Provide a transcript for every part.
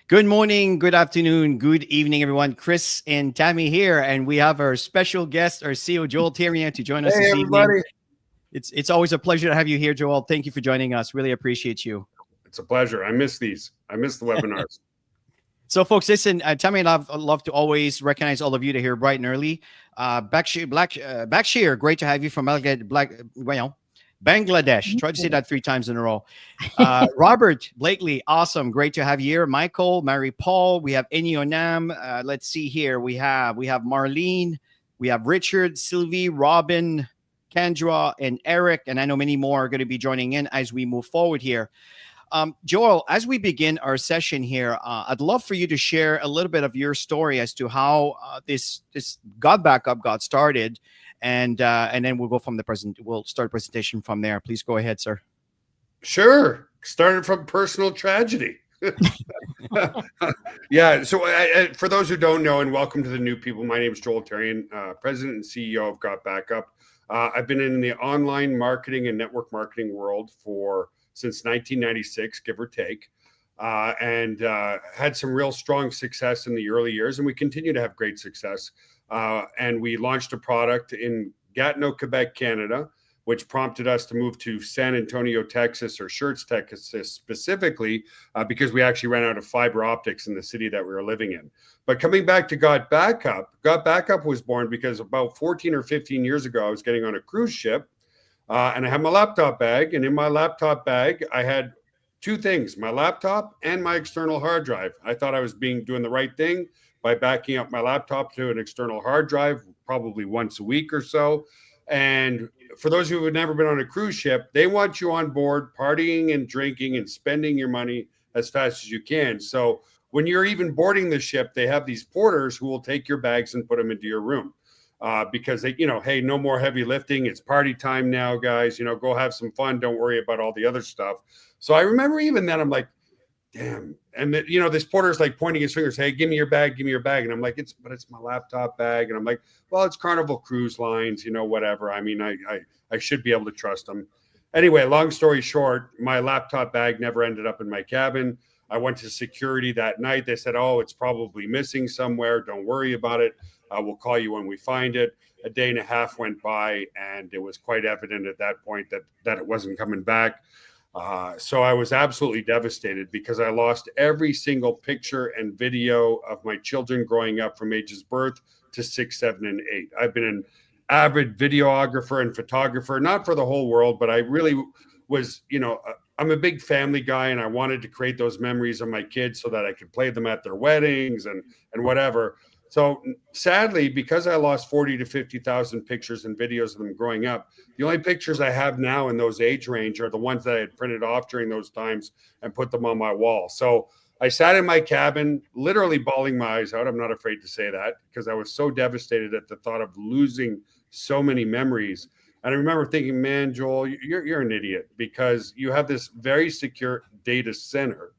Good morning, good afternoon, good evening, everyone. Chris and Tammy here, and we have our special guest, our CEO Joel Therian, to join us Hey, this evening. everybody. It's always a pleasure to have you here, Joel. Thank you for joining us. Really appreciate you. It's a pleasure. I miss these. I miss the webinars. So, folks, listen. Tammy and I love to always recognize all of you to here bright and early. Bakshir, great to have you from Bangladesh. Try to say that 3 times in a row. Robert Blakely, awesome. Great to have you here. Michael, Mary Paul. We have Enionam. Let's see here. We have Marlene. We have Richard, Sylvie, Robin, Kendra, and Eric. And I know many more are going to be joining in as we move forward here. Joel, as we begin our session here, I'd love for you to share a little bit of your story as to how this GotBackup got started. And then we'll go from the present. We'll start the presentation from there. Please go ahead, sir. Sure. Started from personal tragedy. Yeah. So for those who don't know, and welcome to the new people, my name is Joel Therian, President and CEO of GotBackup. I've been in the online marketing and network marketing world since 1996, give or take, and had some real strong success in the early years, and we continue to have great success. And we launched a product in Gatineau, Quebec, Canada, which prompted us to move to San Antonio, Texas, or Schertz, Texas specifically, because we actually ran out of fiber optics in the city that we were living in. But coming back to GotBackup was born because about 14 or 15 years ago, I was getting on a cruise ship, and I had my laptop bag. And in my laptop bag, I had two things, my laptop and my external hard drive. I thought I was doing the right thing by backing up my laptop to an external hard drive, probably once a week or so. And for those who have never been on a cruise ship, they want you on board partying and drinking and spending your money as fast as you can. So when you're even boarding the ship, they have these porters who will take your bags and put them into your room. Because they, hey, no more heavy lifting. It's party time now, guys. Go have some fun. Don't worry about all the other stuff. So I remember even then, I'm like, damn. And this porter's like pointing his fingers, hey, give me your bag, give me your bag. And I'm like, it's my laptop bag. And I'm like, well, it's Carnival Cruise Lines, whatever. I mean, I should be able to trust them. Anyway, long story short, my laptop bag never ended up in my cabin. I went to security that night. They said, oh, it's probably missing somewhere. Don't worry about it. We'll call you when we find it. A day and a half went by, and it was quite evident at that point that it wasn't coming back. So I was absolutely devastated because I lost every single picture and video of my children growing up from ages birth to 6, 7, and 8. I've been an avid videographer and photographer, not for the whole world, but I really was, I'm a big family guy, and I wanted to create those memories of my kids so that I could play them at their weddings and whatever. So sadly, because I lost 40 to 50,000 pictures and videos of them growing up, the only pictures I have now in those age range are the ones that I had printed off during those times and put them on my wall. So I sat in my cabin, literally bawling my eyes out. I'm not afraid to say that because I was so devastated at the thought of losing so many memories. And I remember thinking, man, Joel, you're an idiot because you have this very secure data center.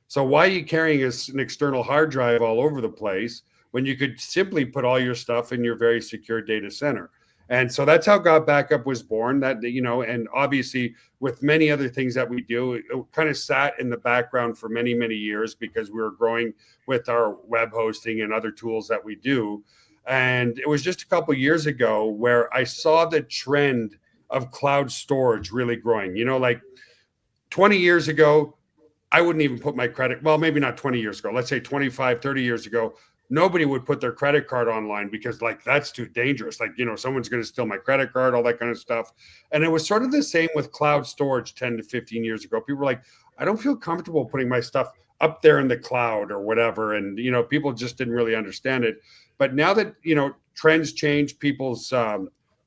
So why are you carrying an external hard drive all over the place when you could simply put all your stuff in your very secure data center? And so that's how GotBackup was born. That, and obviously with many other things that we do, it kind of sat in the background for many, many years because we were growing with our web hosting and other tools that we do. And it was just a couple of years ago where I saw the trend of cloud storage really growing. Like 20 years ago, I wouldn't even put my credit, well, maybe not 20 years ago, let's say 25, 30 years ago, nobody would put their credit card online because that's too dangerous. Someone's going to steal my credit card, all that kind of stuff. And it was sort of the same with cloud storage 10 to 15 years ago. People were like, I don't feel comfortable putting my stuff up there in the cloud or whatever. And, people just didn't really understand it. But now that, trends change, people's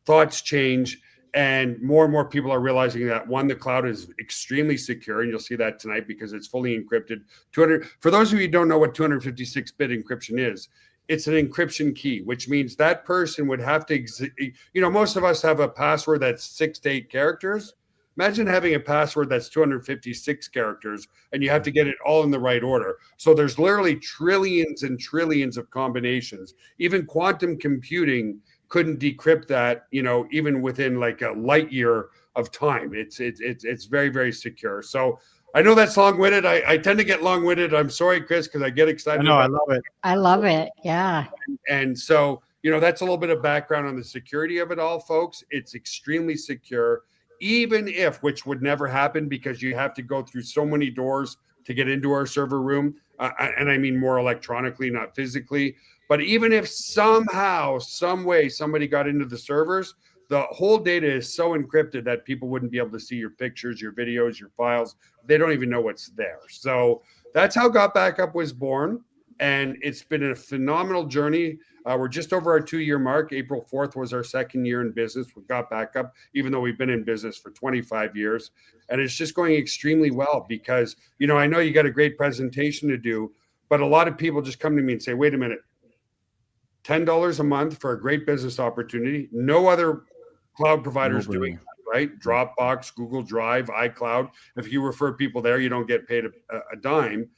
thoughts change, and more people are realizing that, one, the cloud is extremely secure, and you'll see that tonight because it's fully encrypted. For those of you who don't know what 256-bit encryption is, it's an encryption key, which means that person would have to, most of us have a password that's 6 to 8 characters. Imagine having a password that's 256 characters, and you have to get it all in the right order. So there's literally trillions and trillions of combinations. Even quantum computing couldn't decrypt that, even within like a light year of time. It's very, very secure. So I know that's long-winded. I tend to get long-winded. I'm sorry, Chris, because I get excited. I love it. I love it. Yeah. And so, that's a little bit of background on the security of it all, folks. It's extremely secure, even if, which would never happen because you have to go through so many doors to get into our server room. And I mean more electronically, not physically. But even if somehow, some way, somebody got into the servers, the whole data is so encrypted that people wouldn't be able to see your pictures, your videos, your files. They don't even know what's there. So that's how GotBackup was born. And it's been a phenomenal journey. We're just over our 2-year mark. April 4th was our 2nd year in business with GotBackup, even though we've been in business for 25 years. And it's just going extremely well because, I know you got a great presentation to do, but a lot of people just come to me and say, wait a minute, $10 a month for a great business opportunity. No other cloud providers doing that, right? Dropbox, Google Drive, iCloud. If you refer people there, you don't get paid a dime.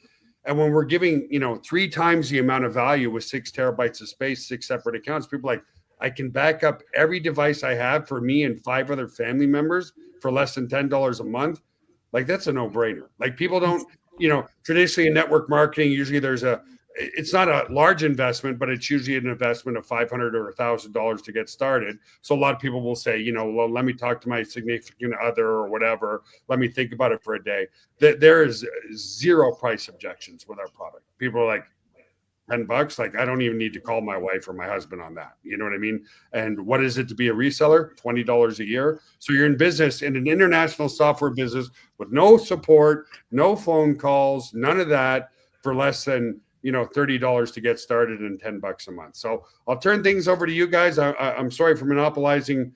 And when we're giving, 3 times the amount of value with 6 terabytes of space, 6 separate accounts, people are like, I can back up every device I have for me and 5 other family members for less than $10 a month. Like, that's a no-brainer. Like, people don't, traditionally in network marketing, usually it's not a large investment, but it's usually an investment of $500 or $1,000 to get started. So a lot of people will say, well, let me talk to my significant other or whatever. Let me think about it for a day. There is 0 price objections with our product. People are like, $10, like, I don't even need to call my wife or my husband on that. You know what I mean? And what is it to be a reseller? $20 a year. So you're in business, in an international software business with no support, no phone calls, none of that, for less than $30 to get started and $10 a month. So I'll turn things over to you guys. I'm sorry for monopolizing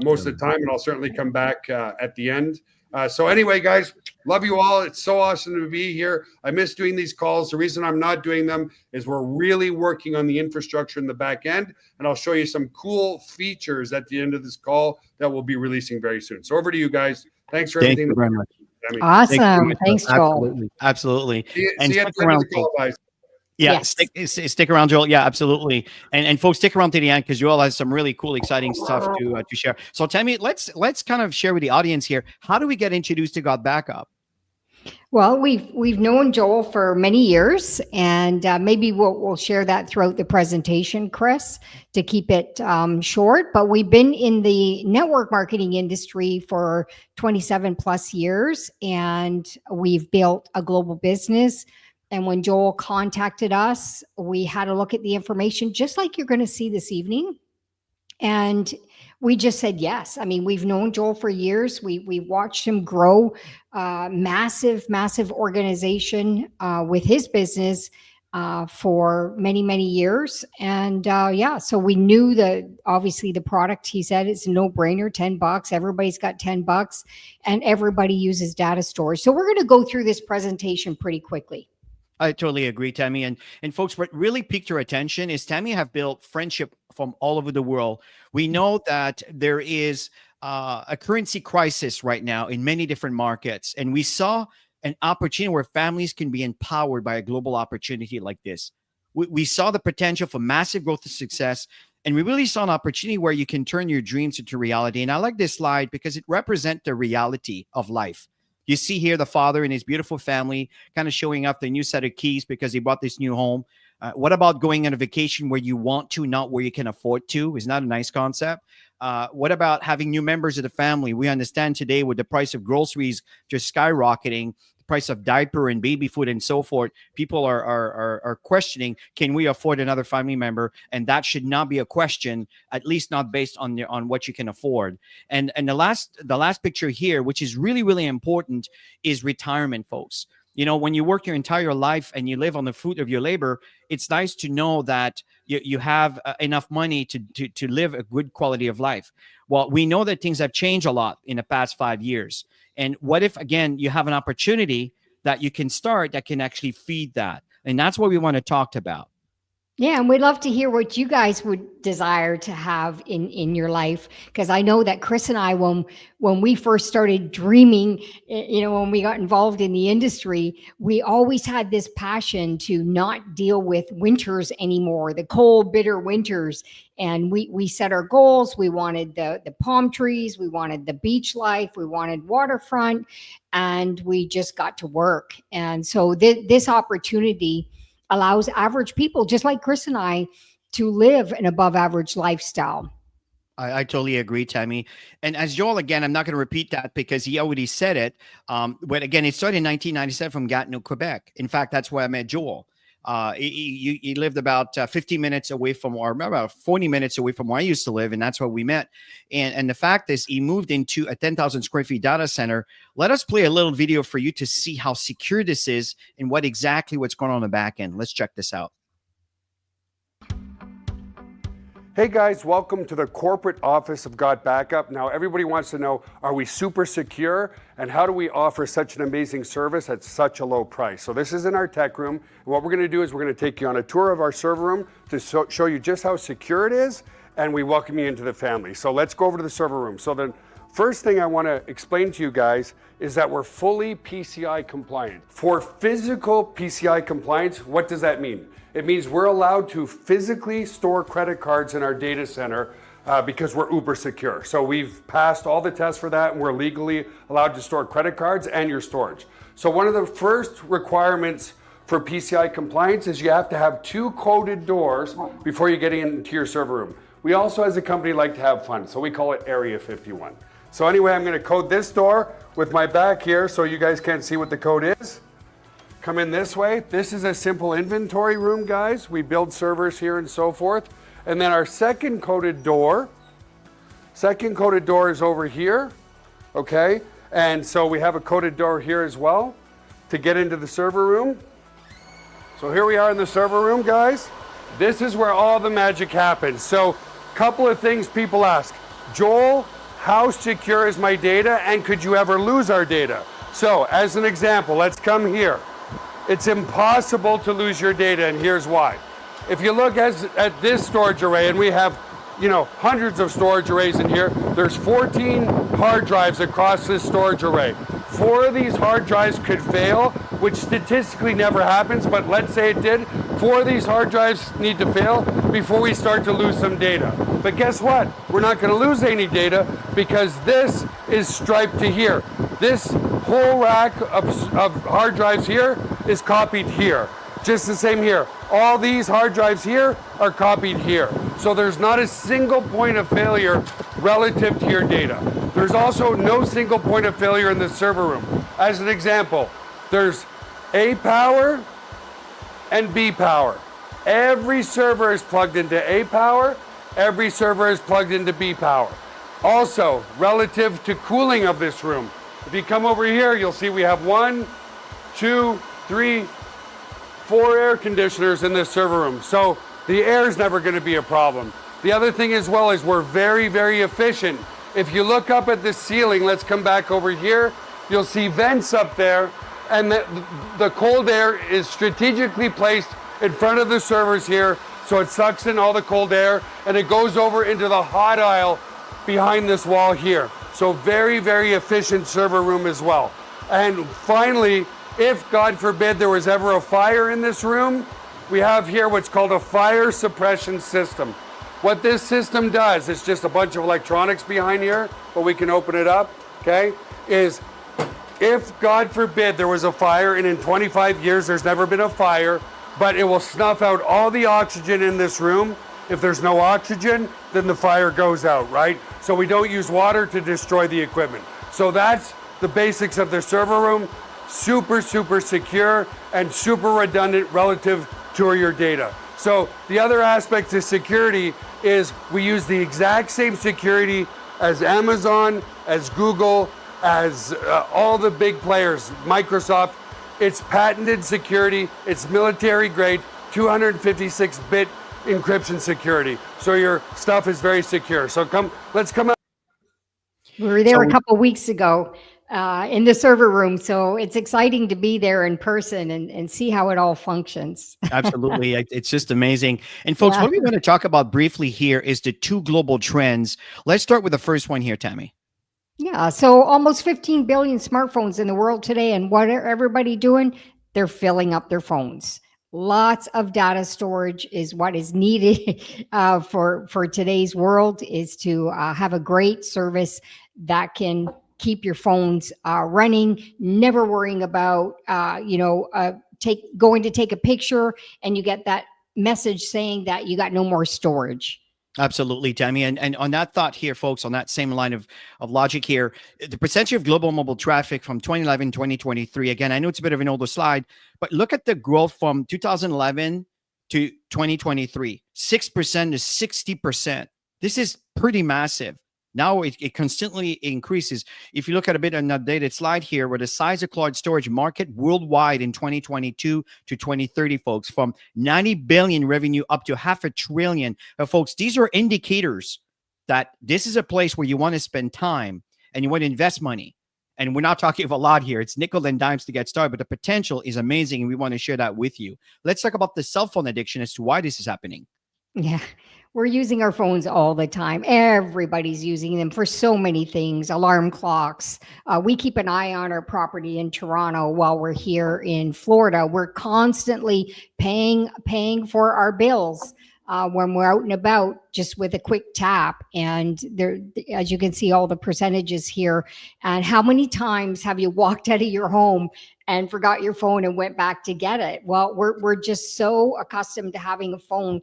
most of the time, and I'll certainly come back at the end. So anyway, guys, love you all. It's so awesome to be here. I miss doing these calls. The reason I'm not doing them is we're really working on the infrastructure in the back end, and I'll show you some cool features at the end of this call that we'll be releasing very soon. So over to you guys. Thanks for everything. Thank you very much. Awesome. Thanks, Joel. Absolutely. See you at the end of the call, guys. Yeah, yes. stick around, Joel. Yeah, absolutely. And folks, stick around to the end because Joel has some really cool, exciting stuff to share. So tell me, let's kind of share with the audience here. How do we get introduced to GotBackup? Well, we've known Joel for many years, and maybe we'll share that throughout the presentation, Chris, to keep it short. But we've been in the network marketing industry for 27 plus years, and we've built a global business. And when Joel contacted us, we had a look at the information, just like you're going to see this evening. And we just said yes. I mean, we've known Joel for years. We watched him grow massive organization with his business for many, many years. And so we knew that obviously the product, he said, it's a no-brainer, $10. Everybody's got $10 and everybody uses data storage. So we're going to go through this presentation pretty quickly. I totally agree, Tammy. And folks, what really piqued your attention is Tammy have built friendship from all over the world. We know that there is a currency crisis right now in many different markets. And we saw an opportunity where families can be empowered by a global opportunity like this. We saw the potential for massive growth and success. And we really saw an opportunity where you can turn your dreams into reality. And I like this slide because it represents the reality of life. You see here the father and his beautiful family kind of showing up the new set of keys because he bought this new home. What about going on a vacation where you want to, not where you can afford to? Is not a nice concept. What about having new members of the family? We understand today with the price of groceries just skyrocketing, the price of diaper and baby food and so forth, people are questioning, can we afford another family member? And that should not be a question, at least not based on what you can afford. And the last picture here, which is really, really important, is retirement, folks. When you work your entire life and you live on the fruit of your labor, it's nice to know that you have enough money to live a good quality of life. Well, we know that things have changed a lot in the past 5 years. And what if, again, you have an opportunity that you can start that can actually feed that? And that's what we want to talk about. Yeah, and we'd love to hear what you guys would desire to have in your life, because I know that Chris and I, when we first started dreaming, when we got involved in the industry, we always had this passion to not deal with winters anymore, the cold, bitter winters. And we set our goals. We wanted the palm trees, we wanted the beach life, we wanted waterfront, and we just got to work. And so this opportunity allows average people just like Chris and I to live an above average lifestyle. I totally agree, Tammy. And as Joel, again, I'm not going to repeat that because he already said it. But again, it started in 1997 from Gatineau, Quebec. In fact, that's where I met Joel. He lived about 50 minutes away from, or about 40 minutes away from where I used to live, and that's where we met. And the fact is, he moved into a 10,000 square feet data center. Let us play a little video for you to see how secure this is and what's going on the back end. Let's check this out. Hey guys, welcome to the corporate office of GotBackup. Now everybody wants to know, are we super secure and how do we offer such an amazing service at such a low price? So this is in our tech room, and what we're going to do is we're going to take you on a tour of our server room to show you just how secure it is, and we welcome you into the family. So let's go over to the server room. So the first thing I want to explain to you guys is that we're fully PCI compliant. For physical PCI compliance, what does that mean? It means we're allowed to physically store credit cards in our data center because we're uber secure. So we've passed all the tests for that, and we're legally allowed to store credit cards and your storage. So one of the first requirements for PCI compliance is you have to have 2 coded doors before you get into your server room. We also, as a company, like to have fun, so we call it Area 51. So anyway, I'm going to code this door with my back here so you guys can't see what the code is. Come in this way. This is a simple inventory room, guys. We build servers here and so forth. And then our second coded door is over here, okay? And so we have a coded door here as well to get into the server room. So here we are in the server room, guys. This is where all the magic happens. So a couple of things people ask. Joel, how secure is my data, and could you ever lose our data? So as an example, let's come here. It's impossible to lose your data, and here's why. If you look at this storage array, and we have, hundreds of storage arrays in here, there's 14 hard drives across this storage array. 4 of these hard drives could fail, which statistically never happens, but let's say it did. 4 of these hard drives need to fail before we start to lose some data. But guess what? We're not going to lose any data because this is striped to here. This whole rack of hard drives here is copied here. Just the same here. All these hard drives here are copied here. So there's not a single point of failure relative to your data. There's also no single point of failure in the server room. As an example, there's A power and B power. Every server is plugged into A power. Every server is plugged into B power. Also, relative to cooling of this room, if you come over here, you'll see we have 1, 2, 3, 4 air conditioners in this server room. So the air is never going to be a problem. The other thing as well is we're very, very efficient. If you look up at the ceiling, let's come back over here, you'll see vents up there, and the cold air is strategically placed in front of the servers here, so it sucks in all the cold air, and it goes over into the hot aisle behind this wall here. So very, very efficient server room as well. And finally, if God forbid there was ever a fire in this room, we have here what's called a fire suppression system. What this system does, it's just a bunch of electronics behind here, but we can open it up, okay, is if God forbid there was a fire, and in 25 years there's never been a fire, but it will snuff out all the oxygen in this room. If there's no oxygen, then the fire goes out, right? So we don't use water to destroy the equipment. So that's the basics of the server room. Super, super secure and super redundant relative to your data. So the other aspect to security is we use the exact same security as Amazon, as Google, as all the big players, Microsoft. It's patented security. It's military grade, 256-bit encryption security. So your stuff is very secure. So let's come out. We were there a couple of weeks ago, in the server room. So it's exciting to be there in person and see how it all functions. Absolutely. It's just amazing. And folks, Yeah. what we want to talk about briefly here is the two global trends. Let's start with the first one here, Tammy. Yeah. So almost 15 billion smartphones in the world today. And what are everybody doing? They're filling up their phones. Lots of data storage is what is needed for today's world, is to have a great service that can keep your phones running, never worrying about, going to take a picture and you get that message saying that you got no more storage. Absolutely, Tammy. And on that thought here, folks, on that same line of logic here, the percentage of global mobile traffic from 2011 2023, again, I know it's a bit of an older slide, but look at the growth from 2011 to 2023, 6% to 60%. This is pretty massive. Now it constantly increases. If you look at a bit of an updated slide here, where the size of cloud storage market worldwide in 2022 to 2030, folks, from 90 billion revenue up to half a trillion. Folks, these are indicators that this is a place where you want to spend time and you want to invest money. And we're not talking of a lot here. It's nickel and dimes to get started, but the potential is amazing. And we want to share that with you. Let's talk about the cell phone addiction as to why this is happening. Yeah. We're using our phones all the time. Everybody's using them for so many things, alarm clocks. We keep an eye on our property in Toronto while we're here in Florida. We're constantly paying for our bills when we're out and about, just with a quick tap. And there, as you can see, all the percentages here. And how many times have you walked out of your home and forgot your phone and went back to get it? Well, we're just so accustomed to having a phone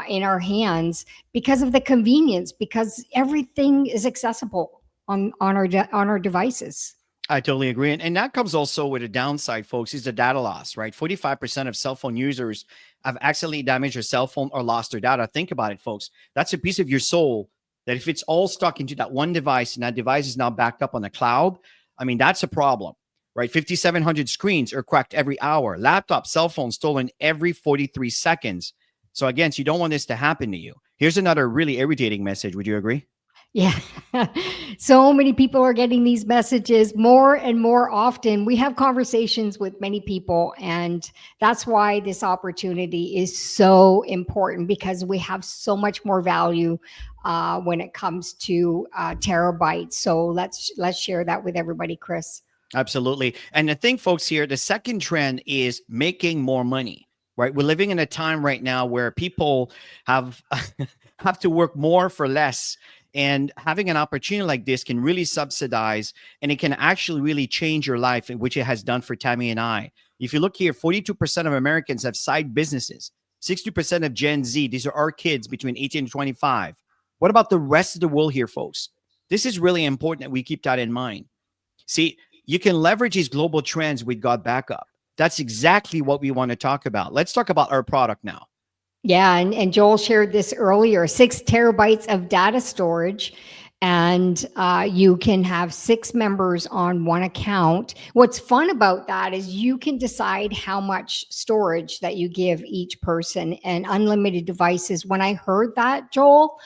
in our hands because of the convenience, because everything is accessible on our devices. I totally agree. And that comes also with a downside, folks, is the data loss, right? 45% of cell phone users have accidentally damaged their cell phone or lost their data. Think about it, folks. That's a piece of your soul that if it's all stuck into that one device and that device is now backed up on the cloud, I mean, that's a problem, right? 5,700 screens are cracked every hour. Laptop, cell phone stolen every 43 seconds. So again, you don't want this to happen to you. Here's another really irritating message. Would you agree? Yeah. So many people are getting these messages more and more often. We have conversations with many people, and that's why this opportunity is so important, because we have so much more value when it comes to terabytes. So let's share that with everybody, Chris. Absolutely. And the thing, folks, here, the second trend is making more money. Right, we're living in a time right now where people have have to work more for less, and having an opportunity like this can really subsidize, and it can actually really change your life, which it has done for Tammy and I. If you look here, 42% of Americans have side businesses. 60% of Gen Z, these are our kids between 18 and 25. What about the rest of the world here, folks? This is really important that we keep that in mind. See, you can leverage these global trends with GotBackup. That's exactly what we want to talk about. Let's talk about our product now. Yeah, and Joel shared this earlier, 6 terabytes of data storage, and you can have 6 members on one account. What's fun about that is you can decide how much storage that you give each person, and unlimited devices. When I heard that, Joel,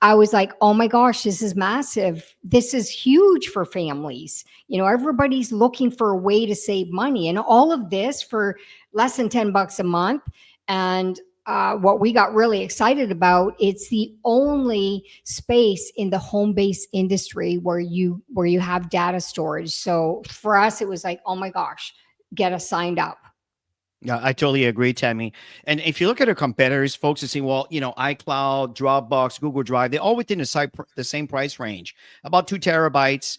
I was like, oh my gosh, this is massive. This is huge for families. You know, everybody's looking for a way to save money, and all of this for less than $10 a month. And what we got really excited about, it's the only space in the home-based industry where you have data storage. So for us, it was like, oh my gosh, get us signed up. Yeah, I totally agree, Tammy. And if you look at our competitors, folks are saying, well, you know, iCloud, Dropbox, Google Drive, they're all within the same price range, about 2 terabytes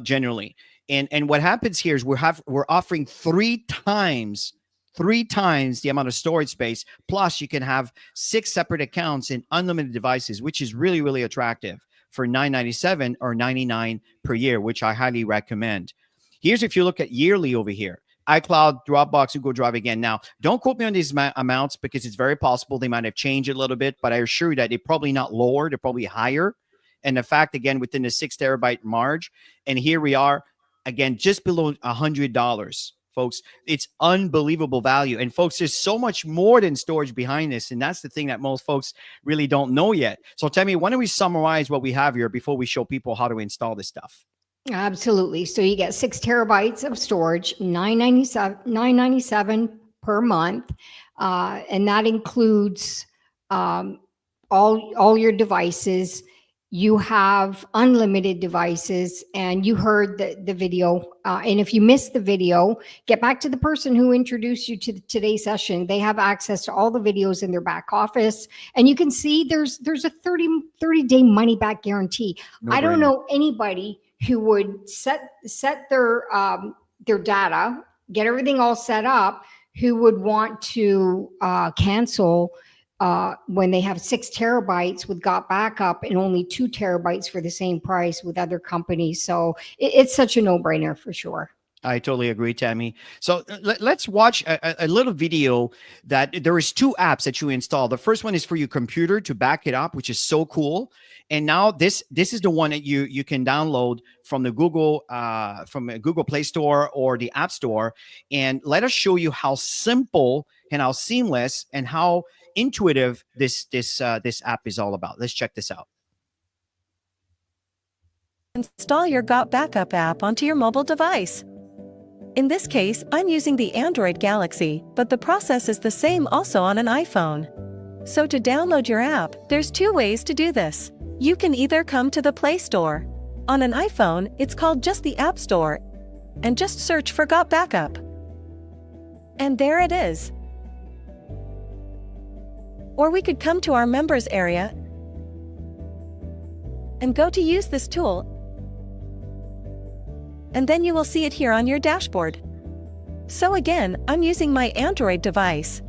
generally. And what happens here is we're offering 3 times the amount of storage space. Plus, you can have 6 separate accounts in unlimited devices, which is really, really attractive for $9.97 or $99 per year, which I highly recommend. Here's if you look at yearly over here. iCloud, Dropbox, Google Drive again. Now, don't quote me on these amounts, because it's very possible they might have changed a little bit, but I assure you that they're probably not lower, they're probably higher. And the fact, again, within the 6 terabyte margin, and here we are, again, just below $100, folks. It's unbelievable value. And folks, there's so much more than storage behind this, and that's the thing that most folks really don't know yet. So tell me, why don't we summarize what we have here before we show people how to install this stuff? Absolutely. So you get 6 terabytes of storage, 997 per month, and that includes um, all your devices. You have unlimited devices, and you heard the video. And if you missed the video, get back to the person who introduced you to today's session. They have access to all the videos in their back office, and you can see there's a 30-day money back guarantee. No I don't brainer. know anybody who would set their data, get everything all set up, who would want to cancel when they have 6 terabytes with GotBackup and only 2 terabytes for the same price with other companies. So it's such a no-brainer for sure. I totally agree, Tammy. So let's watch a little video that there is 2 apps that you install. The first one is for your computer to back it up, which is so cool. And now this is the one that you can download from the Google Play Store or the App Store. And let us show you how simple and how seamless and how intuitive this app is all about. Let's check this out. Install your GotBackup app onto your mobile device. In this case, I'm using the Android Galaxy, but the process is the same also on an iPhone. So to download your app, there's 2 ways to do this. You can either come to the Play Store. On an iPhone, it's called just the App Store, and just search for GotBackup. And there it is. Or we could come to our members area and go to use this tool, and then you will see it here on your dashboard. So again, I'm using my Android device.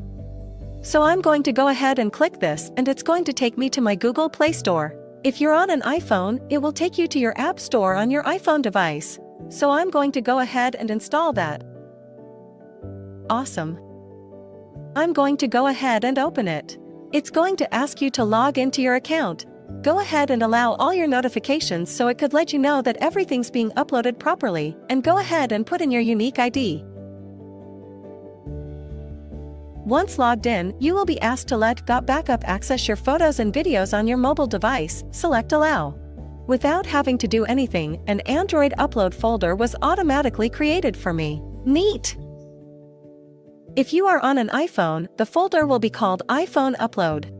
So I'm going to go ahead and click this, and it's going to take me to my Google Play Store. If you're on an iPhone, it will take you to your App Store on your iPhone device. So I'm going to go ahead and install that. Awesome. I'm going to go ahead and open it. It's going to ask you to log into your account. Go ahead and allow all your notifications so it could let you know that everything's being uploaded properly, and go ahead and put in your unique ID. Once logged in, you will be asked to let GotBackup access your photos and videos on your mobile device. Select Allow. Without having to do anything, an Android upload folder was automatically created for me. Neat! If you are on an iPhone, the folder will be called iPhone Upload.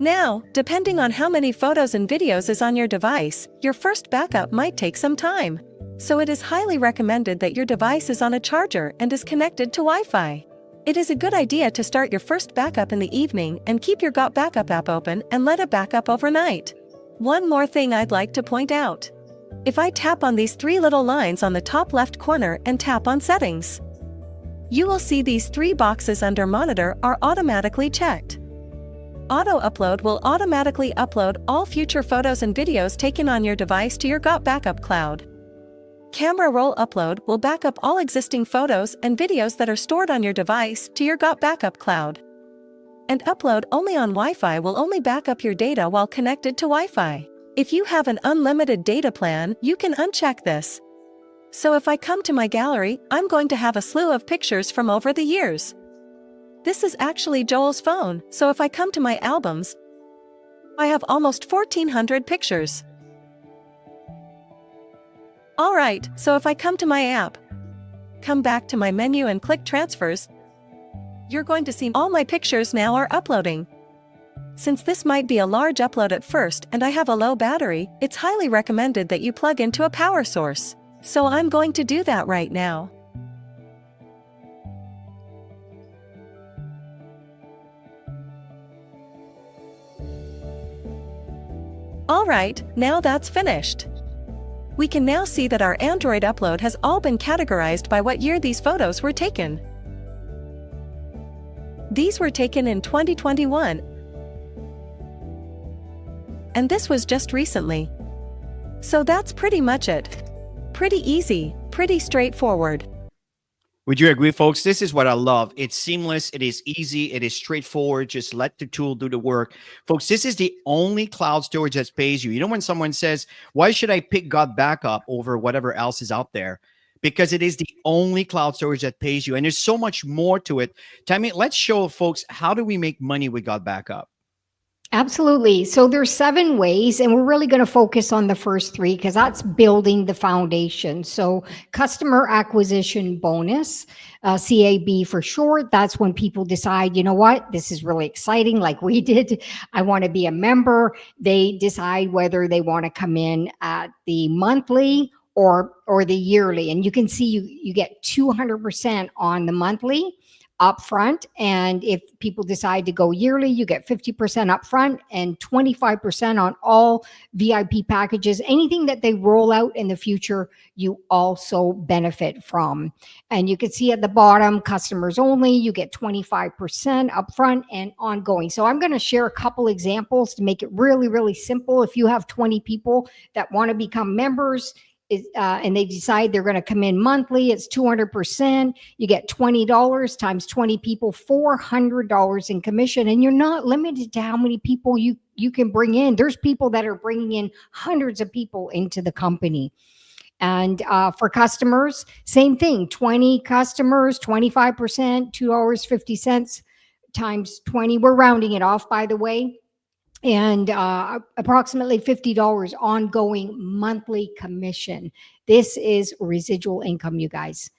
Now, depending on how many photos and videos is on your device, your first backup might take some time. So it is highly recommended that your device is on a charger and is connected to Wi-Fi. It is a good idea to start your first backup in the evening and keep your GotBackup app open and let it back up overnight. One more thing I'd like to point out. If I tap on these 3 little lines on the top left corner and tap on Settings, you will see these 3 boxes under Monitor are automatically checked. Auto Upload will automatically upload all future photos and videos taken on your device to your GotBackup cloud. Camera Roll Upload will back up all existing photos and videos that are stored on your device to your GotBackup cloud. And Upload Only on Wi-Fi will only back up your data while connected to Wi-Fi. If you have an unlimited data plan, you can uncheck this. So if I come to my gallery, I'm going to have a slew of pictures from over the years. This is actually Joel's phone, so if I come to my albums, I have almost 1,400 pictures. Alright, so if I come to my app, come back to my menu and click Transfers, you're going to see all my pictures now are uploading. Since this might be a large upload at first and I have a low battery, it's highly recommended that you plug into a power source. So I'm going to do that right now. Alright, now that's finished. We can now see that our Android upload has all been categorized by what year these photos were taken. These were taken in 2021. And this was just recently. So that's pretty much it. Pretty easy, pretty straightforward. Would you agree, folks? This is what I love. It's seamless. It is easy. It is straightforward. Just let the tool do the work. Folks, this is the only cloud storage that pays you. You know, when someone says, why should I pick GotBackup over whatever else is out there? Because it is the only cloud storage that pays you. And there's so much more to it. Tammy, let's show folks, how do we make money with GotBackup? Absolutely. So there's 7 ways, and we're really going to focus on the first 3 because that's building the foundation. So customer acquisition bonus, CAB for short. That's when people decide, you know what, this is really exciting, like we did. I want to be a member. They decide whether they want to come in at the monthly or the yearly, and you can see you get 200% on the monthly upfront. And if people decide to go yearly, you get 50% upfront and 25% on all VIP packages. Anything that they roll out in the future, you also benefit from. And you can see at the bottom, customers only, you get 25% upfront and ongoing. So I'm going to share a couple examples to make it really, really simple. If you have 20 people that want to become members, and they decide they're going to come in monthly, it's 200%. You get $20 times 20 people, $400 in commission. And you're not limited to how many people you can bring in. There's people that are bringing in hundreds of people into the company. And for customers, same thing, 20 customers, 25%, $2.50 times 20. We're rounding it off, by the way. And approximately $50 ongoing monthly commission. This is residual income, you guys.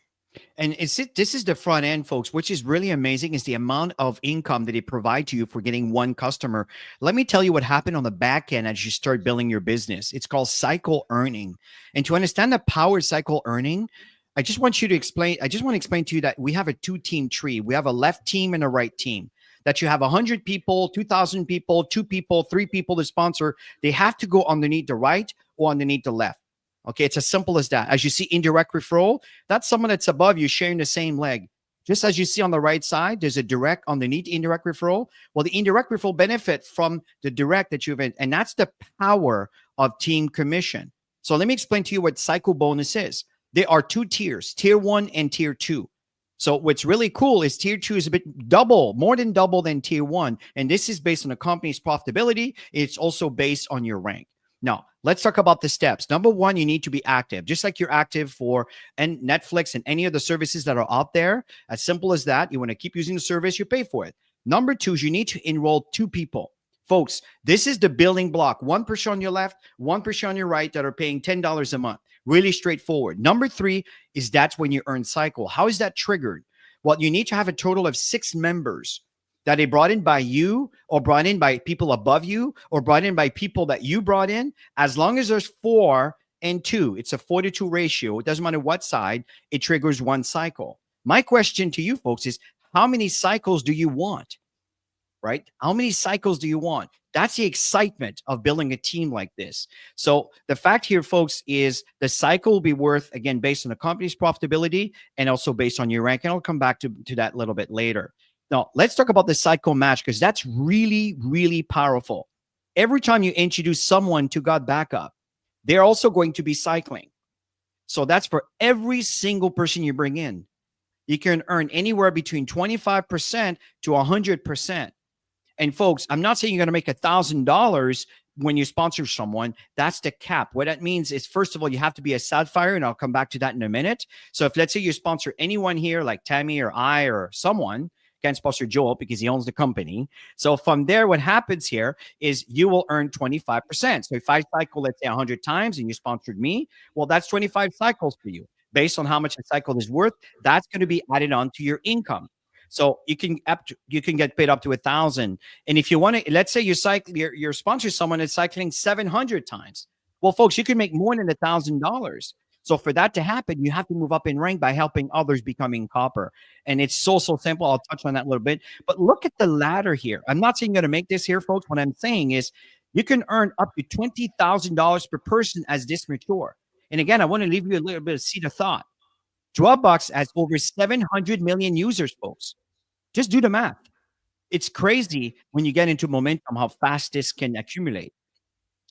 And this is the front end, folks, which is really amazing, is the amount of income that they provide to you for getting one customer. Let me tell you what happened on the back end as you start building your business. It's called cycle earning. And to understand the power of cycle earning, I just want to explain to you that we have a 2-team tree. We have a left team and a right team. That you have 100 people, 2,000 people, 2 people, 3 people to sponsor. They have to go underneath the right or underneath the left. Okay, it's as simple as that. As you see indirect referral, that's someone that's above you sharing the same leg. Just as you see on the right side, there's a direct underneath indirect referral. Well, the indirect referral benefit from the direct that you've, and that's the power of team commission. So let me explain to you what cycle bonus is. There are 2 tiers, tier 1 and tier 2. So what's really cool is tier 2 is a bit more than double than tier 1. And this is based on the company's profitability. It's also based on your rank. Now, let's talk about the steps. Number 1, you need to be active, just like you're active for Netflix and any of the services that are out there. As simple as that. You want to keep using the service, you pay for it. Number 2 is you need to enroll 2 people. Folks, this is the building block. 1% on your left, 1% on your right that are paying $10 a month. Really straightforward. Number 3 is that's when you earn cycle. How is that triggered? Well, you need to have a total of 6 members that they brought in by you or brought in by people above you or brought in by people that you brought in. As long as there's 4 and 2, it's a 4-to-2 ratio. It doesn't matter what side, it triggers 1 cycle. My question to you folks is, how many cycles do you want? Right? How many cycles do you want? That's the excitement of building a team like this. So the fact here, folks, is the cycle will be worth, again, based on the company's profitability and also based on your rank. And I'll come back to that a little bit later. Now, let's talk about the cycle match because that's really, really powerful. Every time you introduce someone to GotBackup, they're also going to be cycling. So that's for every single person you bring in. You can earn anywhere between 25% to 100%. And folks, I'm not saying you're going to make $1,000 when you sponsor someone. That's the cap. What that means is, first of all, you have to be a sapphire, and I'll come back to that in a minute. So if, let's say, you sponsor anyone here, like Tammy or I or someone, can't sponsor Joel because he owns the company. So from there, what happens here is you will earn 25%. So if I cycle, let's say 100 times and you sponsored me, well, that's 25 cycles for you. Based on how much a cycle is worth, that's going to be added on to your income. So you can get paid up to 1,000. And if you want to, let's say you're sponsoring someone that's cycling 700 times. Well, folks, you can make more than $1,000. So for that to happen, you have to move up in rank by helping others becoming copper. And it's so simple. I'll touch on that a little bit. But look at the ladder here. I'm not saying you're going to make this here, folks. What I'm saying is you can earn up to $20,000 per person as this mature. And again, I want to leave you a little bit of seed of thought. Dropbox has over 700 million users, folks. Just do the math. It's crazy when you get into momentum how fast this can accumulate.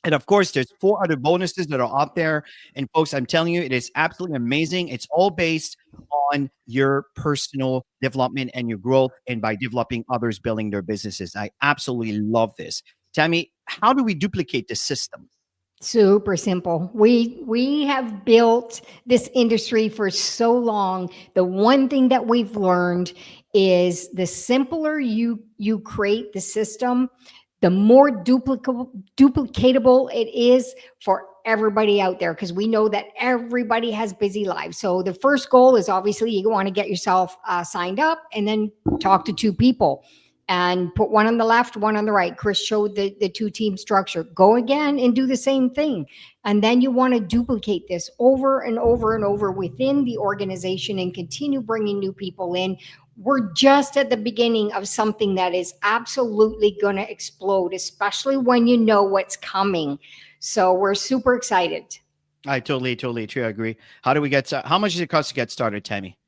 And of course, there's 4 other bonuses that are out there. And folks, I'm telling you, it is absolutely amazing. It's all based on your personal development and your growth, and by developing others building their businesses. I absolutely love this. Tammy, how do we duplicate this system? Super simple. We have built this industry for so long. The one thing that we've learned is the simpler you create the system, the more duplicatable it is for everybody out there, because we know that everybody has busy lives. So the first goal is obviously you want to get yourself signed up, and then talk to 2 people and put one on the left, one on the right. Chris showed the 2-team structure. Go again and do the same thing. And then you want to duplicate this over and over and over within the organization and continue bringing new people in. We're just at the beginning of something that is absolutely going to explode, especially when you know what's coming. So we're super excited. I totally agree. How do we get? How much does it cost to get started, Tammy?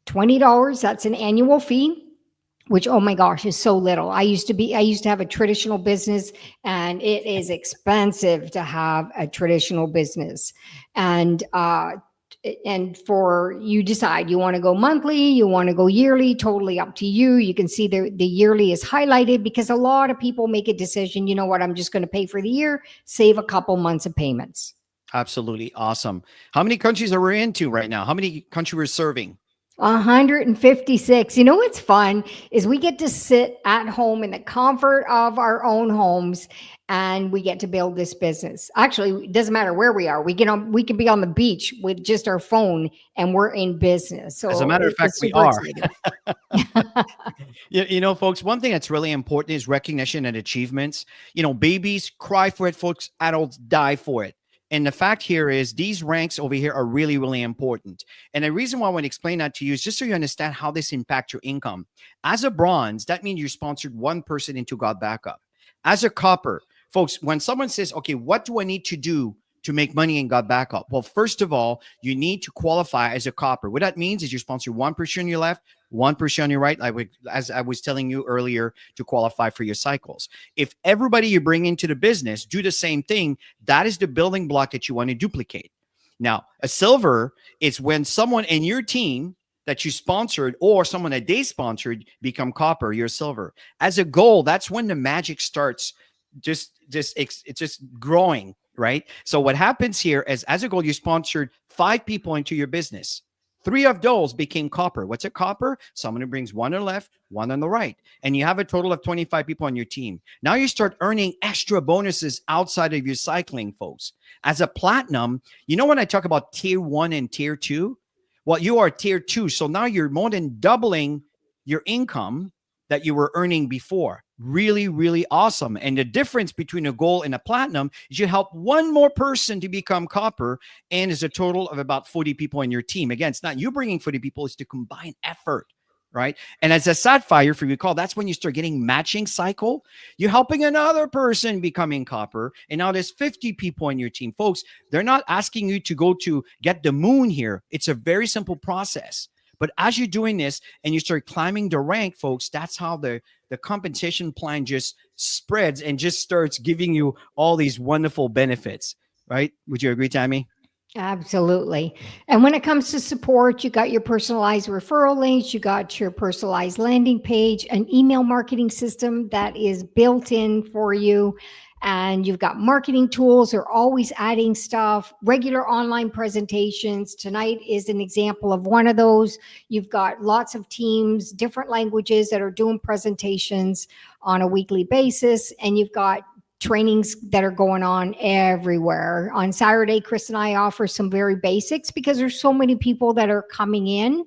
$20. That's an annual fee, which, oh my gosh, is so little. I used to have a traditional business, and it is expensive to have a traditional business. And for you decide, you want to go monthly, you want to go yearly, totally up to you. You can see the yearly is highlighted because a lot of people make a decision, you know what, I'm just going to pay for the year, save a couple months of payments. Absolutely awesome. How many countries are we into right now? How many countries we're serving? 156. You know what's fun is we get to sit at home in the comfort of our own homes, and we get to build this business. Actually, it doesn't matter where we are. We can be on the beach with just our phone, and we're in business. So as a matter of fact, we are. You know, folks, one thing that's really important is recognition and achievements. You know, babies cry for it, folks. Adults die for it. And the fact here is these ranks over here are really, really important. And the reason why I want to explain that to you is just so you understand how this impacts your income. As a bronze, that means you sponsored 1 person into GotBackup. As a copper, folks, when someone says, okay, what do I need to do to make money in GotBackup? Well, first of all, you need to qualify as a copper. What that means is you sponsor 1% on your left, 1% on your right, as I was telling you earlier, to qualify for your cycles. If everybody you bring into the business do the same thing, that is the building block that you want to duplicate. Now, a silver is when someone in your team that you sponsored or someone that they sponsored become copper, you're silver. As a gold, that's when the magic starts it's just growing, right? So what happens here is, as a gold, you sponsored 5 people into your business. 3 of those became copper. What's a copper? Someone who brings 1 on the left, 1 on the right. And you have a total of 25 people on your team. Now you start earning extra bonuses outside of your cycling, folks. As a platinum, you know when I talk about tier 1 and tier 2? Well, you are tier 2. So now you're more than doubling your income that you were earning before. Really, really awesome. And the difference between a gold and a platinum is you help 1 more person to become copper, and is a total of about 40 people in your team. Again, it's not you bringing 40 people, it's to combine effort, right? And as a sapphire, if you recall, that's when you start getting matching cycle. You're helping another person becoming copper, and now there's 50 people in your team. Folks, they're not asking you to go to get the moon here. It's a very simple process. But as you're doing this and you start climbing the rank, folks, that's how the compensation plan just spreads and just starts giving you all these wonderful benefits, right? Would you agree, Tammy? Absolutely. And when it comes to support, you got your personalized referral links, you got your personalized landing page, an email marketing system that is built in for you. And you've got marketing tools. They're always adding stuff, regular online presentations. Tonight is an example of one of those. You've got lots of teams, different languages that are doing presentations on a weekly basis. And you've got trainings that are going on everywhere. On Saturday, Chris and I offer some very basics because there's so many people that are coming in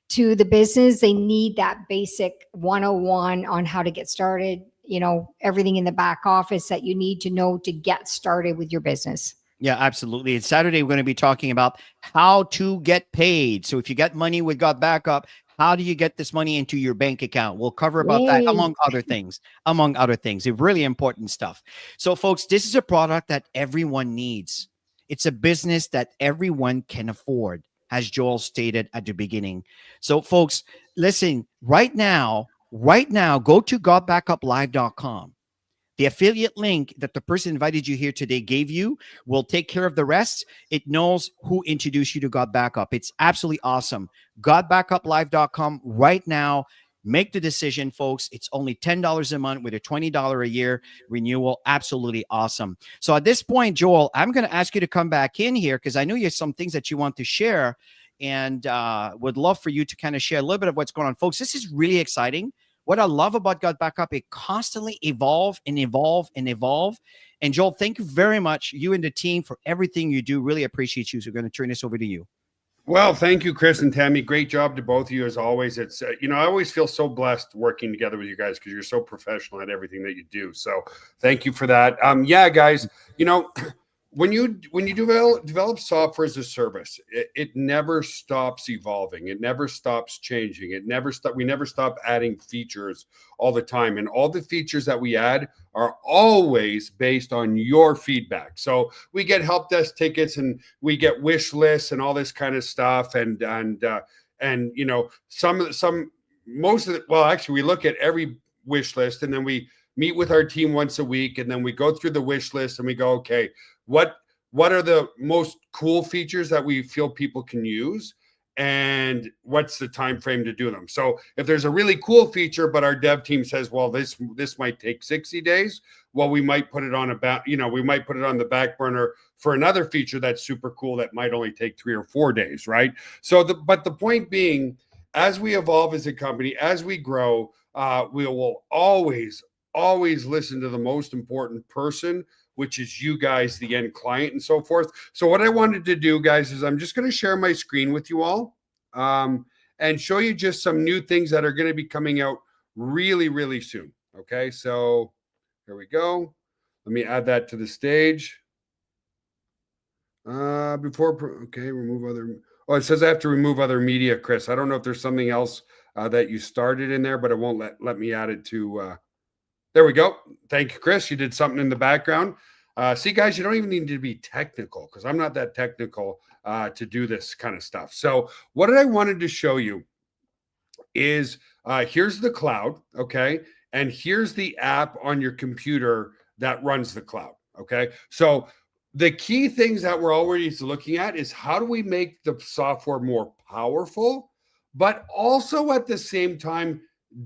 to the business. They need that basic 101 on how to get started. You know, everything in the back office that you need to know to get started with your business. Yeah, absolutely. And Saturday, we're going to be talking about how to get paid. So if you get money with GotBackup, how do you get this money into your bank account? We'll cover about that, among other things, It's really important stuff. So folks, this is a product that everyone needs. It's a business that everyone can afford, as Joel stated at the beginning. So folks, listen, right now, go to GotBackupLive.com. The affiliate link that the person invited you here today gave you will take care of the rest. It knows who introduced you to GotBackup. It's absolutely awesome. GotBackupLive.com right now. Make the decision, folks. It's only $10 a month with a $20 a year renewal. Absolutely awesome. So at this point, Joel, I'm going to ask you to come back in here because I know you have some things that you want to share, and would love for you to kind of share a little bit of what's going on. Folks, this is really exciting. what I love about GotBackup, it constantly evolve and evolve and evolve. And Joel, thank you very much, you and the team, for everything you do. Really appreciate you. So we're going to turn this over to you. Well, thank you, Chris and Tammy. Great job to both of you as always. It's, I always feel so blessed working together with you guys because you're so professional at everything that you do. So thank you for that. Yeah, guys, when you develop software as a service, it never stops evolving. It never stops changing. We never stop adding features all the time. And all the features that we add are always based on your feedback. So we get help desk tickets and we get wish lists and all this kind of stuff. And we look at every wish list and then we meet with our team once a week. And then we go through the wish list and we go, okay, what are the most cool features that we feel people can use, and what's the time frame to do them? So if there's a really cool feature, but our dev team says, well, this might take 60 days, well, we might put it on the back burner for another feature that's super cool that might only take 3 or 4 days, right? But the point being, as we evolve as a company, as we grow, we will always listen to the most important person, which is you guys, the end client, and so forth. So what I wanted to do, guys, is I'm just going to share my screen with you all and show you just some new things that are going to be coming out really, really soon. Okay, so here we go. Let me add that to the stage. Remove other. Oh, it says I have to remove other media, Chris. I don't know if there's something else that you started in there, but it won't let me add it to... There we go. Thank you, Chris. You did something in the background. See, guys, you don't even need to be technical because I'm not that technical to do this kind of stuff. So what I wanted to show you is here's the cloud, okay? And here's the app on your computer that runs the cloud, okay? So the key things that we're already looking at is how do we make the software more powerful, but also at the same time,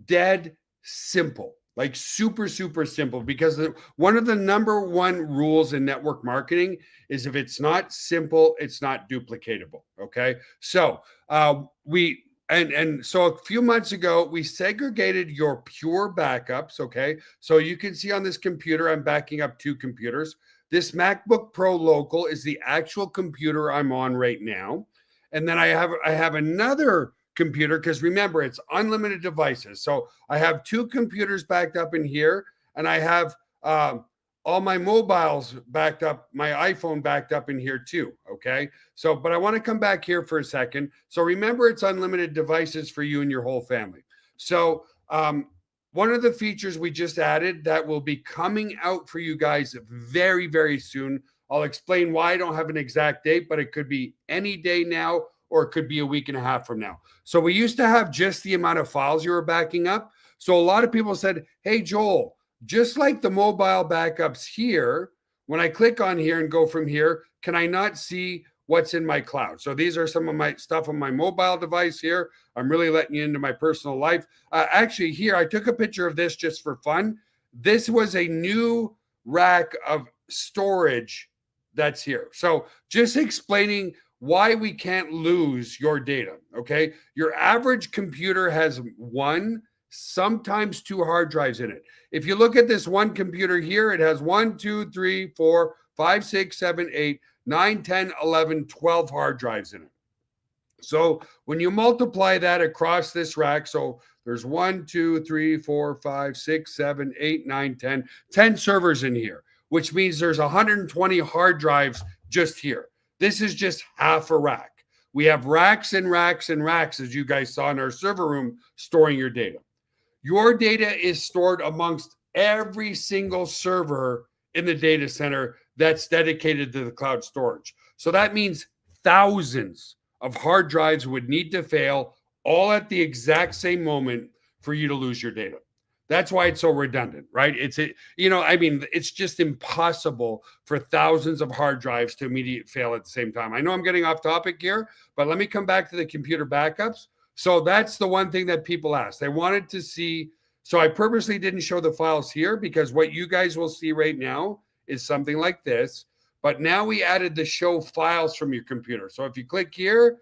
dead simple. Like super, super simple, because one of the number one rules in network marketing is if it's not simple, it's not duplicatable. Okay. So so a few months ago, we segregated your pure backups. Okay. So you can see on this computer, I'm backing up 2 computers. This MacBook Pro local is the actual computer I'm on right now. And then I have another computer, because remember, it's unlimited devices. So I have 2 computers backed up in here, and I have all my mobiles backed up, my iPhone backed up in here too. Okay. So, but I want to come back here for a second. So remember, it's unlimited devices for you and your whole family. So one of the features we just added that will be coming out for you guys very, very soon. I'll explain why I don't have an exact date, but it could be any day now, or it could be a week and a half from now. So we used to have just the amount of files you were backing up. So a lot of people said, hey, Joel, just like the mobile backups here, when I click on here and go from here, can I not see what's in my cloud? So these are some of my stuff on my mobile device here. I'm really letting you into my personal life. Actually, here, I took a picture of this just for fun. This was a new rack of storage that's here. So just explaining why we can't lose your data, okay? Your average computer has 1, sometimes 2 hard drives in it. If you look at this one computer here, it has 1, 2, 3, 4, 5, 6, 7, 8, 9, 10, 11, 12 hard drives in it. So when you multiply that across this rack, so there's 1, 2, 3, 4, 5, 6, 7, 8, 9, 10 servers in here, which means there's 120 hard drives just here. This is just half a rack. We have racks and racks and racks, as you guys saw in our server room, storing your data. Your data is stored amongst every single server in the data center that's dedicated to the cloud storage. So that means thousands of hard drives would need to fail all at the exact same moment for you to lose your data. That's why it's so redundant, right? It's just impossible for thousands of hard drives to immediately fail at the same time. I know I'm getting off topic here, but let me come back to the computer backups. So that's the one thing that people asked. They wanted to see. So I purposely didn't show the files here because what you guys will see right now is something like this. But now we added the show files from your computer. So if you click here,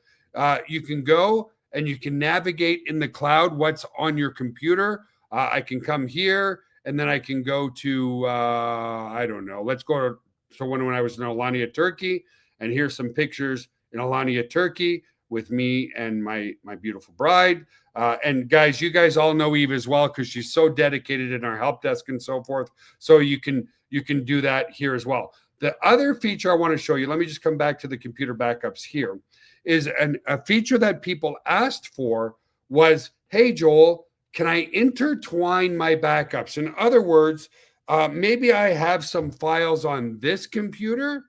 you can go and you can navigate in the cloud what's on your computer. I can come here, and then I can go to, I don't know, let's go to, so when I was in Alanya, Turkey, and here's some pictures in Alanya, Turkey with me and my beautiful bride. And guys, you guys all know Eve as well, because she's so dedicated in our help desk and so forth. So you can do that here as well. The other feature I want to show you, let me just come back to the computer backups here, is a feature that people asked for was, hey, Joel, can I intertwine my backups? In other words, maybe I have some files on this computer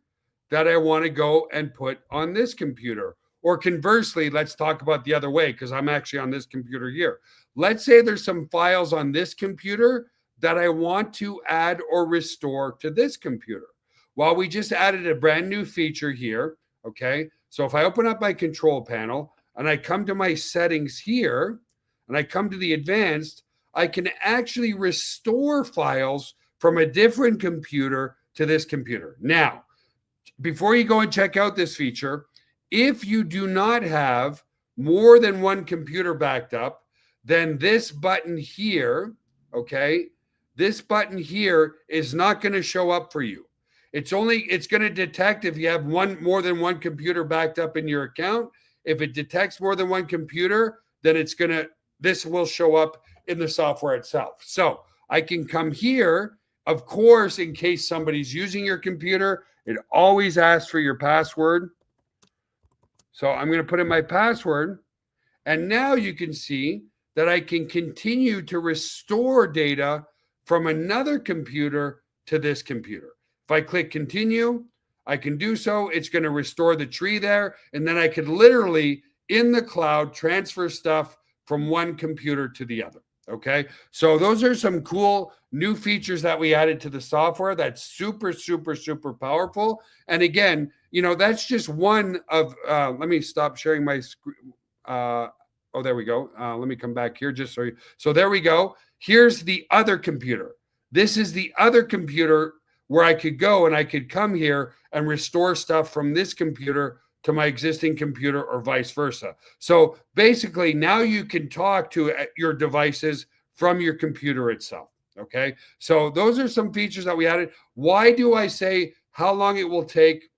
that I want to go and put on this computer. Or conversely, let's talk about the other way, because I'm actually on this computer here. Let's say there's some files on this computer that I want to add or restore to this computer. Well, we just added a brand new feature here, okay? So if I open up my control panel and I come to my settings here, and I come to the advanced, I can actually restore files from a different computer to this computer. Now, before you go and check out this feature, if you do not have more than one computer backed up, then this button here, okay, this button here is not going to show up for you. It's going to detect if you have more than one computer backed up in your account. If it detects more than one computer, then this will show up in the software itself. So I can come here. Of course, in case somebody's using your computer, it always asks for your password. So I'm going to put in my password. And now you can see that I can continue to restore data from another computer to this computer. If I click continue, I can do so. It's going to restore the tree there. And then I could literally, in the cloud, transfer stuff from one computer to the other. Okay. So those are some cool new features that we added to the software. That's super, super, super powerful. And again, that's just one of, let me stop sharing my screen. Oh, there we go. Let me come back here just so there we go. Here's the other computer. This is the other computer where I could go and I could come here and restore stuff from this computer to my existing computer or vice versa. So basically now you can talk to your devices from your computer itself. Okay. So those are some features that we added. Why do I say how long it will take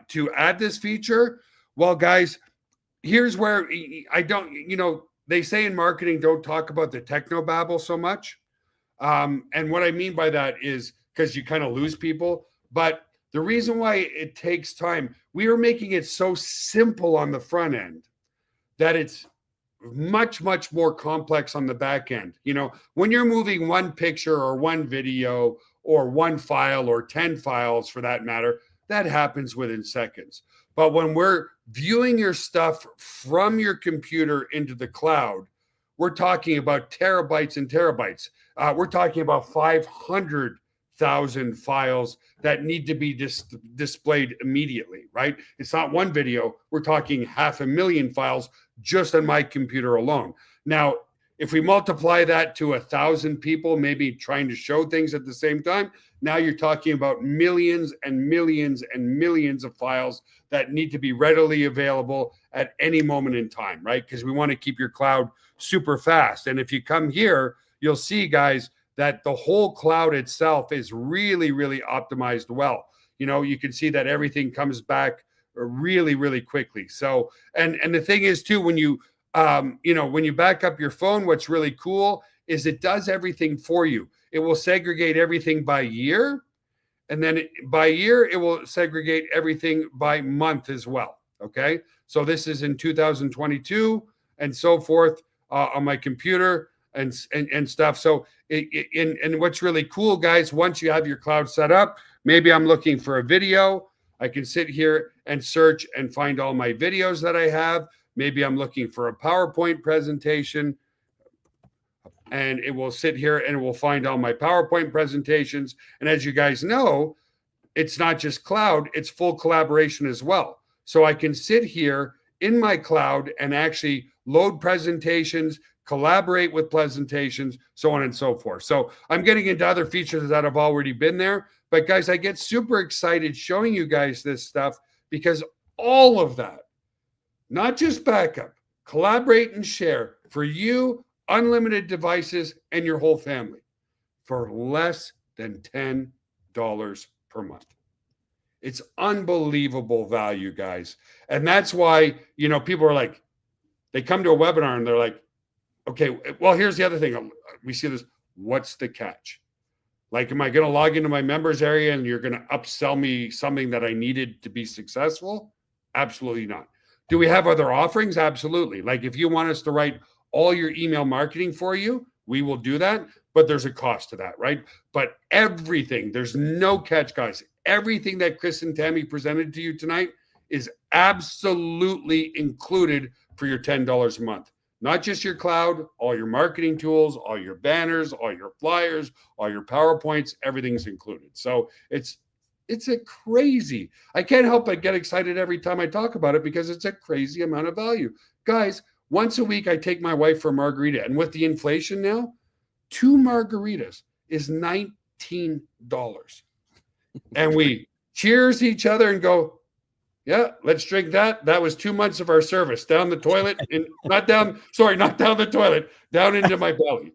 to add this feature? Well, guys, here's where I don't, they say in marketing, don't talk about the technobabble so much. And what I mean by that is because you kind of lose people. But the reason why it takes time, we are making it so simple on the front end that it's much, much more complex on the back end. When you're moving one picture or one video or one file or 10 files for that matter, that happens within seconds. But when we're viewing your stuff from your computer into the cloud, we're talking about terabytes and terabytes. We're talking about 500,000 files that need to be displayed immediately, right? It's not one video. We're talking 500,000 files just on my computer alone. Now, if we multiply that to 1,000 people, maybe trying to show things at the same time, now you're talking about millions and millions and millions of files that need to be readily available at any moment in time, right? Because we want to keep your cloud super fast. And if you come here, you'll see, guys, that the whole cloud itself is really, really optimized well. You can see that everything comes back really, really quickly. So, and the thing is too, when you back up your phone, what's really cool is it does everything for you. It will segregate everything by year. And then by year, it will segregate everything by month as well. Okay. So this is in 2022 and so forth on my computer and stuff. So and what's really cool, guys, once you have your cloud set up, maybe I'm looking for a video. I can sit here and search and find all my videos that I have. Maybe I'm looking for a PowerPoint presentation, and it will sit here and it will find all my PowerPoint presentations. And as you guys know, it's not just cloud, it's full collaboration as well. So I can sit here in my cloud and actually load presentations, collaborate with presentations, so on and so forth. So I'm getting into other features that have already been there. But guys, I get super excited showing you guys this stuff because all of that, not just backup, collaborate and share for you, unlimited devices, and your whole family for less than $10 per month. It's unbelievable value, guys. And that's why, people are like, they come to a webinar and they're like, okay, well, here's the other thing. We see this. What's the catch? Like, am I going to log into my members area and you're going to upsell me something that I needed to be successful? Absolutely not. Do we have other offerings? Absolutely. Like, if you want us to write all your email marketing for you, we will do that, but there's a cost to that, right? But everything, there's no catch, guys. Everything that Chris and Tammy presented to you tonight is absolutely included for your $10 a month. Not just your cloud, all your marketing tools, all your banners, all your flyers, all your PowerPoints, everything's included. So it's a crazy, I can't help but get excited every time I talk about it because it's a crazy amount of value. Guys, once a week I take my wife for a margarita, and with the inflation now, 2 margaritas is $19. And we cheers each other and go, yeah, let's drink that. That was 2 months of our service down the toilet, and not down the toilet, down into my belly.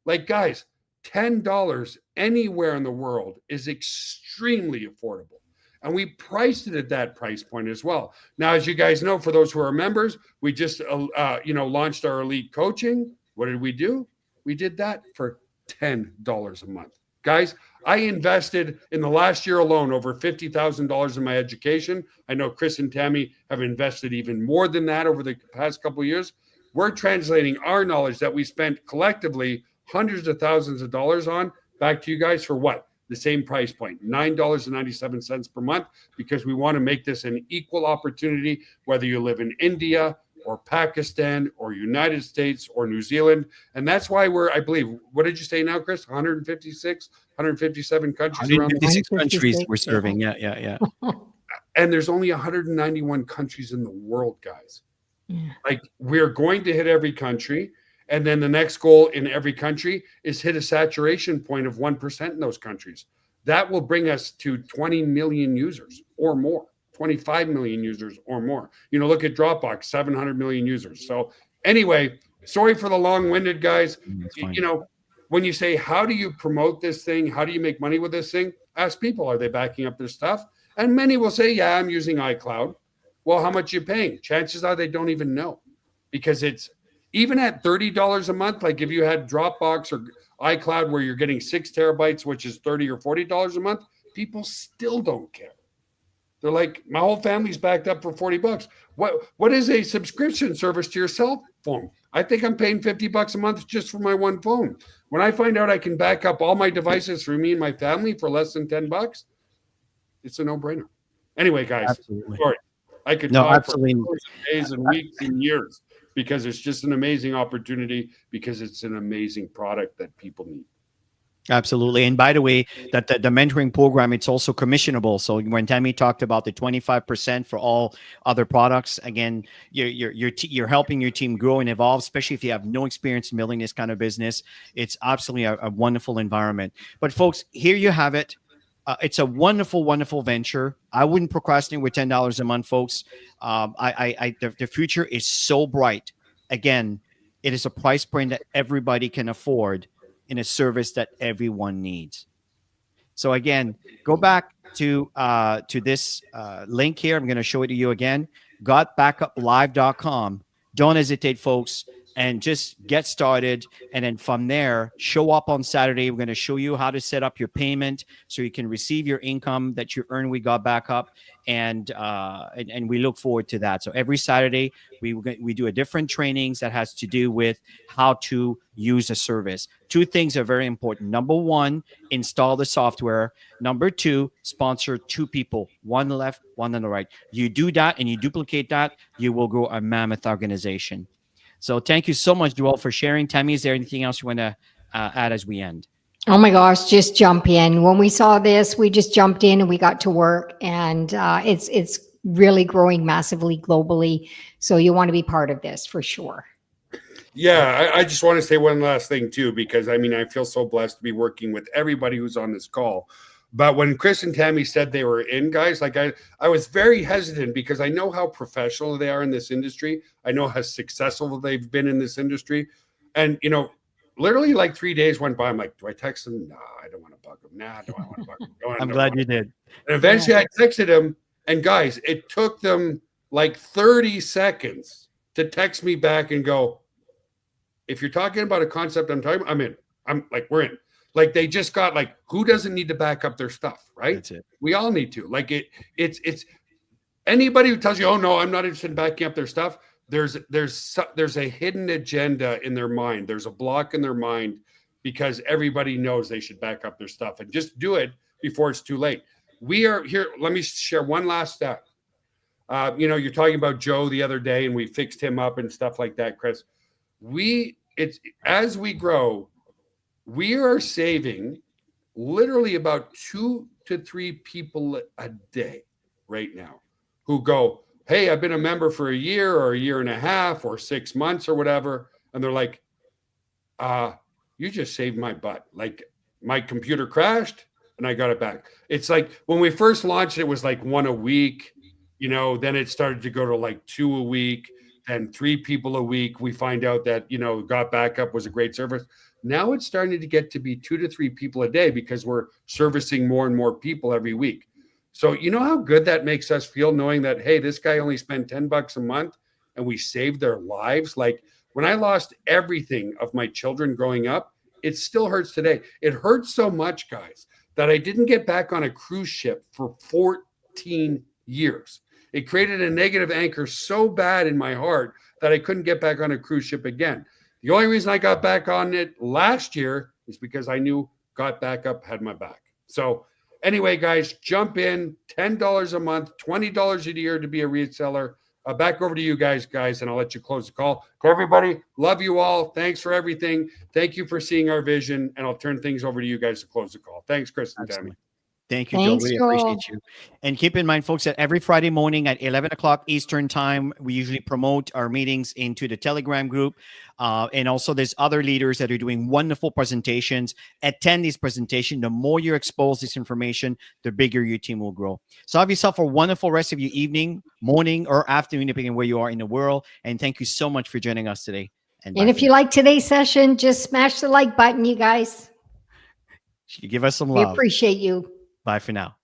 Like, guys, $10 anywhere in the world is extremely affordable. And we priced it at that price point as well. Now, as you guys know, for those who are members, we just launched our elite coaching. What did we do? We did that for $10 a month. Guys, I invested in the last year alone over $50,000 in my education. I know Chris and Tammy have invested even more than that over the past couple of years. We're translating our knowledge that we spent collectively hundreds of thousands of dollars on back to you guys for what? The same price point, $9.97 per month, because we want to make this an equal opportunity, whether you live in India or Pakistan or United States or New Zealand. And that's why I believe, what did you say now, Chris? 156, 157 countries around the world? 156 countries we're serving. Yeah. And there's only 191 countries in the world, guys. Yeah. Like, we're going to hit every country. And then the next goal in every country is hit a saturation point of 1% in those countries. That will bring us to 20 million users or more, 25 million users or more. Look at Dropbox, 700 million users. So anyway, sorry for the long-winded, guys. When you say, how do you promote this thing? How do you make money with this thing? Ask people, are they backing up their stuff? And many will say, yeah, I'm using iCloud. Well, how much are you paying? Chances are they don't even know, because it's, even at $30 a month, like if you had Dropbox or iCloud where you're getting 6 terabytes, which is $30 or $40 a month, people still don't care. They're like, my whole family's backed up for $40. What is a subscription service to your cell phone? I think I'm paying $50 a month just for my one phone. When I find out I can back up all my devices for me and my family for less than $10, it's a no-brainer. Anyway, guys, absolutely. Sorry. I could talk for days and weeks and years, because it's just an amazing opportunity, because it's an amazing product that people need. Absolutely. And by the way, that the mentoring program, it's also commissionable. So when Tammy talked about the 25% for all other products, again, you're helping your team grow and evolve, especially if you have no experience in building this kind of business. It's absolutely a wonderful environment. But folks, here you have it. It's a wonderful, wonderful venture. I wouldn't procrastinate with $10 a month, folks. The future is so bright. Again, it is a price point that everybody can afford in a service that everyone needs. So again, go back to this link here. I'm going to show it to you again. GotBackupLive.com. Don't hesitate, folks, and just get started. And then from there, show up on Saturday. We're going to show you how to set up your payment so you can receive your income that you earn with GotBackup. And we look forward to that. So every Saturday, we do a different trainings that has to do with how to use a service. 2 things are very important. Number 1, install the software. Number 2, sponsor 2 people, one on the left, one on the right. You do that and you duplicate that, you will grow a mammoth organization. So thank you so much, Joel, for sharing. Tammy, is there anything else you want to add as we end? Oh my gosh, just jump in. When we saw this, we just jumped in and we got to work, and it's really growing massively globally. So you want to be part of this for sure. Yeah, I just want to say one last thing too, because I feel so blessed to be working with everybody who's on this call. But when Chris and Tammy said they were in, guys, like I was very hesitant, because I know how professional they are in this industry. I know how successful they've been in this industry. And, you know, literally like 3 days went by. I'm like, do I text him? No, I don't want to bug him. Nah, do I want to bug him? I'm glad you did. And eventually I texted him, and guys, it took them like 30 seconds to text me back and go, if you're talking about a concept I'm talking about, I'm in. I'm like, we're in. Like, they just got like, who doesn't need to back up their stuff, right? That's it. We all need to. Like, it's anybody who tells you, oh no, I'm not interested in backing up their stuff. There's a hidden agenda in their mind. There's a block in their mind because everybody knows they should back up their stuff, and just do it before it's too late. We are here. Let me share one last stat. You know, you're talking about Joe the other day, and we fixed him up and stuff like that, Chris. As we grow, we are saving literally about 2 to 3 people a day right now who go, hey, I've been a member for a year or a year and a half or 6 months or whatever. And they're like, you just saved my butt. Like, my computer crashed and I got it back. It's like when we first launched, it was like 1 a week, you know, then it started to go to like 2 a week, and 3 people a week. We find out that, you know, GotBackup was a great service. Now it's starting to get to be 2 to 3 people a day because we're servicing more and more people every week. So you know how good that makes us feel, knowing that, hey, this guy only spent $10 a month and we saved their lives. Like, when I lost everything of my children growing up, it still hurts today. It hurts so much, guys, that I didn't get back on a cruise ship for 14 years. It created a negative anchor so bad in my heart that I couldn't get back on a cruise ship again. The only reason I got back on it last year is because I knew GotBackup had my back. So anyway, guys, jump in. $10 a month, $20 a year to be a reseller. Back over to you guys, and I'll let you close the call. To everybody, love you all. Thanks for everything. Thank you for seeing our vision, and I'll turn things over to you guys to close the call. Thanks, Chris and Tammy. Thank you, Thanks, Joe. Really Joel. appreciate you. And keep in mind, folks, that every Friday morning at 11 o'clock Eastern time, we usually promote our meetings into the Telegram group. And also there's other leaders that are doing wonderful presentations. Attend these presentations. The more you expose this information, the bigger your team will grow. So have yourself a wonderful rest of your evening, morning, or afternoon, depending on where you are in the world. And thank you so much for joining us today. And if you like today's session, just smash the like button, you guys. give us some We love. appreciate you. Bye for now.